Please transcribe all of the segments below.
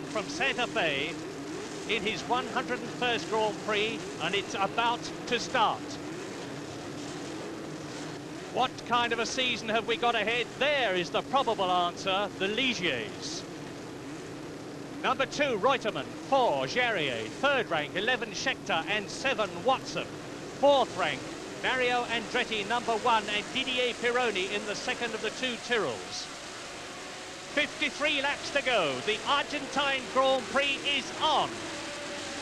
from Santa Fe in his 101st Grand Prix, and it's about to start. What kind of a season have we got ahead? There is the probable answer, the Ligiers. Number 2, Reutemann. 4, Jarier. 3rd rank, 11, Scheckter, and 7, Watson. 4th rank, Mario Andretti, number 1, and Didier Pironi in the 2nd of the 2 Tyrrells. 53 laps to go. The Argentine Grand Prix is on.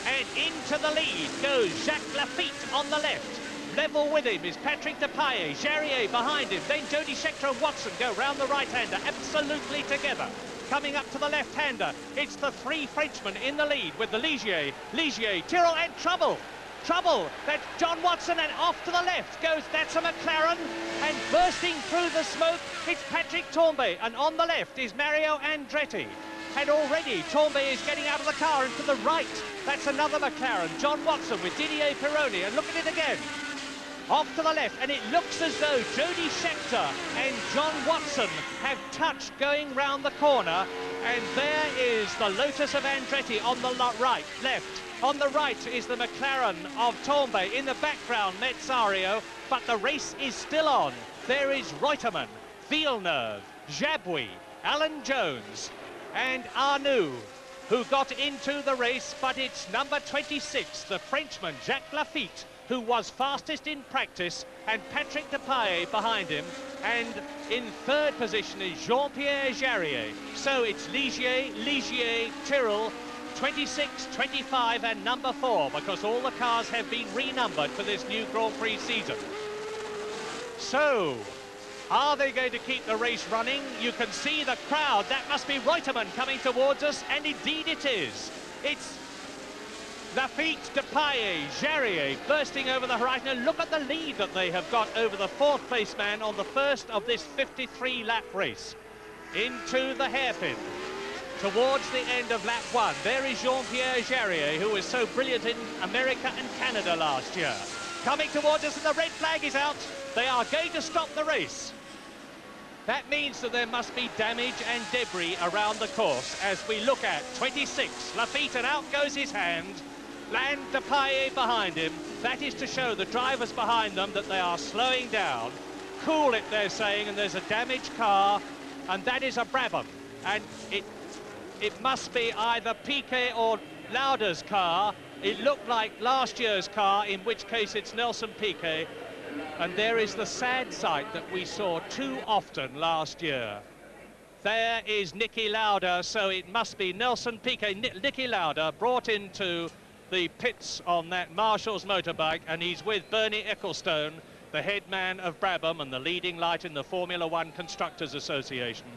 And into the lead goes Jacques Laffite on the left. Level with him is Patrick Depailler, Jarier behind him. Then Jody Scheckter and Watson go round the right-hander, absolutely together. Coming up to the left-hander, it's the 3 Frenchmen in the lead with the Ligier, Tyrrell, and trouble. That's John Watson, and off to the left goes, that's a McLaren, and bursting through the smoke, it's Patrick Tambay, and on the left is Mario Andretti. And already Tambay is getting out of the car, and to the right, that's another McLaren, John Watson with Didier Pironi, and look at it again. Off to the left, and it looks as though Jody Scheckter and John Watson have touched going round the corner, and there is the Lotus of Andretti on the left. On the right is the McLaren of Tambay. In the background, Mezzario, but the race is still on. There is Reutemann, Villeneuve, Jabouille, Alan Jones, and Arnoux, who got into the race, but it's number 26, the Frenchman, Jacques Laffite, who was fastest in practice, and Patrick Depailler behind him, and in 3rd position is Jean-Pierre Jarier. So it's Ligier, Tyrrell, 26, 25 and number 4, because all the cars have been renumbered for this new Grand Prix season. So, are they going to keep the race running? You can see the crowd. That must be Reutemann coming towards us, and indeed it is. It's Laffite, Depailler, Jarier bursting over the horizon. And look at the lead that they have got over the 4th place man on the first of this 53-lap race. Into the hairpin. Towards the end of lap 1, there is Jean-Pierre Jarier, who was so brilliant in America and Canada last year. Coming towards us, and the red flag is out. They are going to stop the race. That means that there must be damage and debris around the course as we look at 26, Laffite, and out goes his hand. Land Depailler behind him. That is to show the drivers behind them that they are slowing down. Cool it, they're saying, and there's a damaged car, and that is a Brabham. And it must be either Piquet or Lauda's car. It looked like last year's car, in which case it's Nelson Piquet. And there is the sad sight that we saw too often last year. There is Niki Lauda, so it must be Nelson Piquet. Niki Lauda brought into the pits on that Marshall's motorbike, and he's with Bernie Ecclestone, the head man of Brabham and the leading light in the Formula One Constructors Association.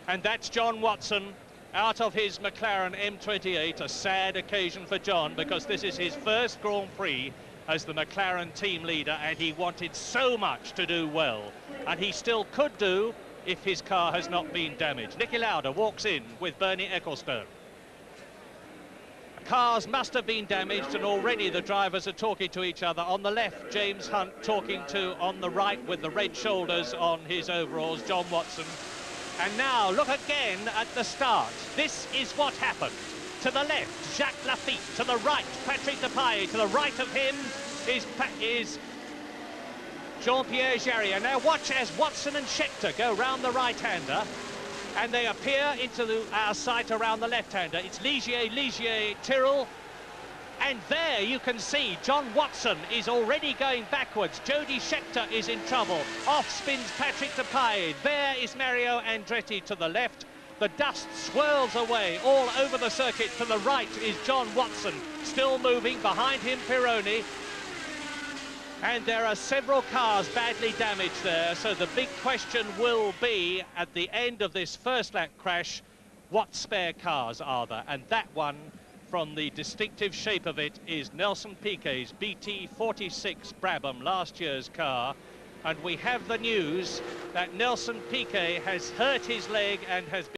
And that's John Watson out of his McLaren M28, a sad occasion for John, because this is his first Grand Prix as the McLaren team leader, and he wanted so much to do well, and he still could do if his car has not been damaged. Niki Lauda walks in with Bernie Ecclestone. Cars must have been damaged, and already the drivers are talking to each other. On the left, James Hunt talking to, on the right, with the red shoulders on his overalls, John Watson. And now, look again at the start. This is what happened. To the left, Jacques Laffite. To the right, Patrick Depailler. To the right of him is Jean-Pierre Jarier. Now watch as Watson and Scheckter go round the right-hander, and they appear into our sight around the left-hander. It's Ligier, Tyrrell. And there you can see John Watson is already going backwards. Jody Scheckter is in trouble. Off spins Patrick Depailler. There is Mario Andretti to the left. The dust swirls away all over the circuit. To the right is John Watson, still moving. Behind him, Pironi. And there are several cars badly damaged there. So the big question will be, at the end of this first lap crash, what spare cars are there? And that one, from the distinctive shape of it, is Nelson Piquet's BT46 Brabham, last year's car. And we have the news that Nelson Piquet has hurt his leg and has been